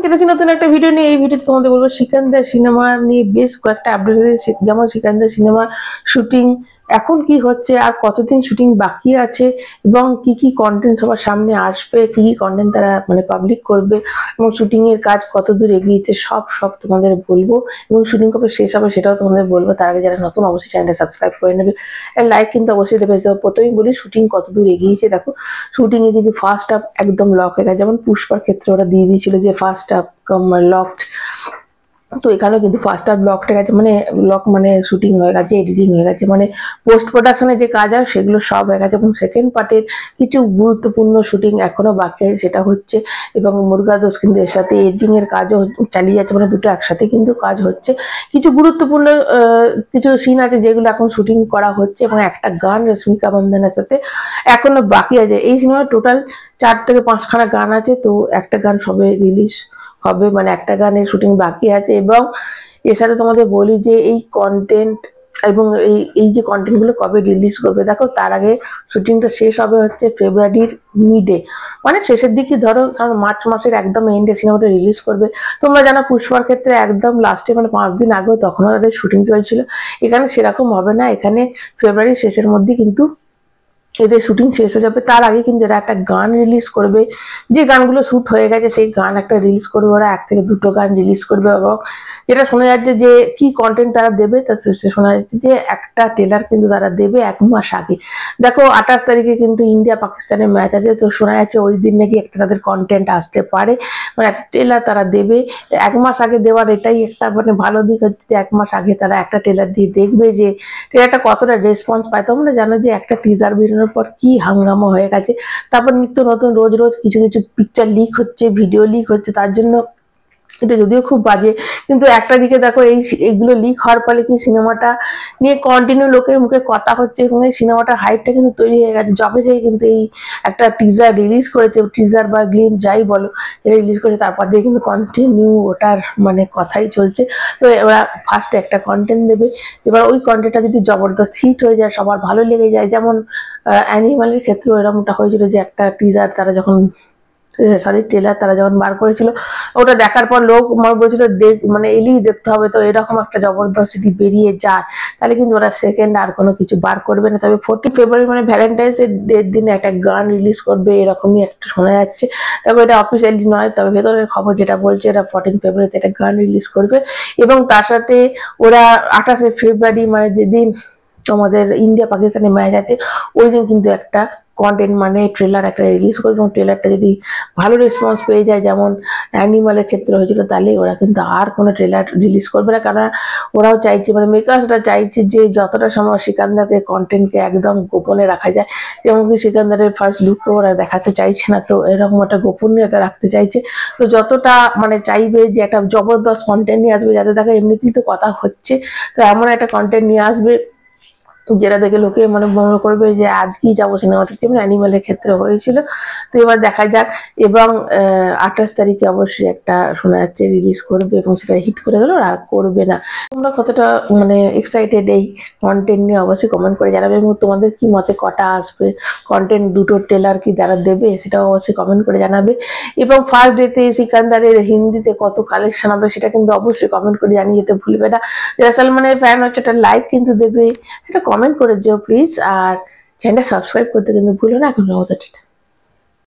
কেটেছি নতুন একটা ভিডিও নিয়ে। এই ভিডিওতে তোমাদের বলবো সিকান্দার সিনেমা নিয়ে বেশ কয়েকটা আপডেট এসেছে, যেমন সিকান্দার সিনেমার শুটিং এখন কি হচ্ছে, আর কতদিন শুটিং বাকি আছে, এবং কি কি কন্টেন্ট সবার সামনে আসবে, কি কি কন্টেন্ট তারা মানে পাবলিক করবে, এবং শুটিং এর কাজ কত দূর এগিয়েছে সব সব তোমাদের বলবো, এবং শুটিং কবে শেষ হবে সেটাও তোমাদের বলবো। তার আগে যারা নতুন অবশ্যই চ্যানেলটা সাবস্ক্রাইব করে নেবে, আর লাইক কিন্তু অবশ্যই দেবে। তো প্রথমেই বলি শুটিং কত দূর এগিয়েছে। দেখো শুটিং এ কিন্তু ফার্স্ট হাফ একদম লক হয়ে গেছে, যেমন পুষ্পার ক্ষেত্রে ওরা দিয়ে দিয়েছিল যে ফার্স্ট হাফ লকড, তো এখানেও কিন্তু ফার্স্ট হাফ লকটা গেছে, মানে লক মানে শুটিং হয়ে গেছে, এডিটিং হয়ে গেছে, মানে পোস্ট প্রোডাকশনের যে কাজ হয় সেগুলো সব হয়ে গেছে। এবং সেকেন্ড পার্টের কিছু গুরুত্বপূর্ণ শুটিং এখনো বাকি আছে, সেটা হচ্ছে, এবং মুরগা দোষ কিন্তু এর সাথে এডিটিং এর কাজও চালিয়ে যাচ্ছে, মানে দুটো একসাথে কিন্তু কাজ হচ্ছে। কিছু গুরুত্বপূর্ণ কিছু সিন আছে যেগুলো এখন শুটিং করা হচ্ছে, এবং একটা গান রশ্মিকা মন্দানার সাথে এখনো বাকি আছে। এই সিনেমায় টোটাল 4 থেকে 5 খানা গান আছে, তো একটা গান সবে রিলিজ হবে, মানে একটা গানের শুটিং বাকি আছে। এবং এর সাথে তোমাদের বলি যে এই কন্টেন্ট এবং এই যে কন্টেন্ট গুলো কবে রিলিজ করবে, দেখো তার আগে শুটিংটা শেষ হবে হচ্ছে ফেব্রুয়ারির মিডে, মানে শেষের দিকে ধরো, কারণ মার্চ মাসের একদম এন্ডে সিনেমাটা রিলিজ করবে। তোমরা জানো পুষ্পার ক্ষেত্রে একদম লাস্টে মানে 5 দিন আগেও তখনও তাদের শুটিং চলছিল। এখানে সেরকম হবে না, এখানে ফেব্রুয়ারির শেষের মধ্যে কিন্তু এদের শুটিং শেষ হয়ে যাবে। তার আগে কিন্তু এরা একটা গান রিলিজ করবে, যে গানগুলো শুট হয়ে গেছে সেই গান একটা রিলিজ করবে, ওরা 1 থেকে 2টো গান রিলিজ করবে। এবং যেটা শোনা যাচ্ছে যে কি কন্টেন্ট তারা দেবে, তার শোনা যাচ্ছে যে একটা ট্রেলার কিন্তু তারা দেবে 1 মাস আগে। দেখো 28 তারিখে কিন্তু ইন্ডিয়া পাকিস্তানের ম্যাচ আছে, তো শোনা যাচ্ছে ওই দিন নাকি একটা তাদের কন্টেন্ট আসতে পারে, মানে একটা ট্রেলার তারা দেবে 1 মাস আগে দেওয়ার। এটাই একটা মানে ভালো দিক হচ্ছে যে 1 মাস আগে তারা একটা ট্রেলার দিয়ে দেখবে যে ট্রেলারটা কতটা রেসপন্স পায়। তোমরা জানো যে একটা টিজার বেরোনোর পর কি হাঙ্গামা হয়ে গেছে, তারপর নিত্য নতুন রোজ রোজ কিছু কিছু পিকচার লিক হচ্ছে, ভিডিও লিক হচ্ছে, তার জন্য এটা যদিও খুব বাজে, কিন্তু একটা দিকে দেখো এইগুলো লিক হওয়ার ফলে কি সিনেমাটা নিয়ে কন্টিনিউ লোকের মুখে কথা হচ্ছে, এবং এই সিনেমাটার হাইপটা কিন্তু তৈরি হয়ে গেছে যবে থেকে কিন্তু এই একটা টিজার রিলিজ করেছে, টিজার বা গ্লিম যাই বলো, এটা রিলিজ করেছে, তারপর দিয়ে কিন্তু কন্টিনিউ ওটার মানে কথাই চলছে। তো এবার ফার্স্টে একটা কন্টেন্ট দেবে, এবার ওই কন্টেন্টটা যদি জবরদস্ত হিট হয়ে যায়, সবার ভালো লেগে যায়, যেমন অ্যানিমালের ক্ষেত্রেও এরকমটা হয়েছিল, যে একটা টিজার তারা যখন ট্রেলার তারা যখন বার করেছিল, ওটা দেখার পর লোক বলছিল মানে এলেই দেখতে হবে। তো এরকম একটা জবরদস্ত যদি বেরিয়ে যায় তাহলে কিন্তু ওরা সেকেন্ড আর কোনো কিছু বার করবে না। তবে 14 ফেব্রুয়ারি মানে ভ্যালেন্টাইন্স এর দিনে একটা গান রিলিজ করবে, এরকমই একটা শোনা যাচ্ছে। দেখো এটা অফিসিয়ালি নয়, তবে ভেতরের খবর যেটা বলছে এরা 14 ফেব্রুয়ারিতে একটা গান রিলিজ করবে। এবং তার সাথে ওরা 28 ফেব্রুয়ারি মানে যেদিন তোমাদের ইন্ডিয়া পাকিস্তানের ম্যাচ আছে, ওই দিন কিন্তু একটা কন্টেন্ট মানে ট্রেলার একটা রিলিজ করবে। এবং ট্রেলারটা যদি ভালো রেসপন্স পেয়ে যায়, যেমন অ্যানিমালের ক্ষেত্রে হয়েছিল, তাহলে ওরা কিন্তু আর কোনো ট্রেলার রিলিজ করবে না। কারণ ওরাও চাইছে, মানে মেকার্সরা চাইছে যে যতটা সম্ভব সিকান্দারের কন্টেন্টকে একদম গোপনে রাখা যায়, যেমন কি সিকান্দারের ফার্স্ট লুককে ওরা দেখাতে চাইছে না, তো এরকম একটা গোপনীয়তা রাখতে চাইছে। তো যতটা মানে চাইবে যে একটা জবরদস্ত কন্টেন্ট নিয়ে আসবে, যাতে দেখা এমনিতেই তো কথা হচ্ছে, তো এমন একটা কন্টেন্ট নিয়ে আসবে যেটা দেখে লোকে মানে মনে করবে যে আজকেই যাবো সিনেমা দেখতে, যেমন অ্যানিমালের ক্ষেত্রে হয়েছিল। তো এবার দেখা যাক। এবং 28 তারিখে অবশ্যই একটা শোনা যাচ্ছে রিলিজ করবে, এবং সেটা হিট করে গেল, আর করবে না। তোমরা কতটা মানে এক্সাইটেড এই কন্টেন্ট নিয়ে অবশ্যই কমেন্ট করে জানাবে, এবং তোমাদের কি মতে কটা আসবে কন্টেন্ট, দুটো ট্রেলার কি যারা দেবে সেটাও অবশ্যই কমেন্ট করে জানাবে। এবং ফার্স্ট ডেতে সিকান্দারের হিন্দিতে কত কালেকশন হবে সেটা কিন্তু অবশ্যই কমেন্ট করে জানিয়ে যেতে ভুলবে না। যারা সালমানের ফ্যান হচ্ছে একটা লাইক কিন্তু দেবে, এটা কমেন্ট করে যেও প্লিজ, আর চ্যানেলটা সাবস্ক্রাইব করতে কিন্তু ভুলো না। এখন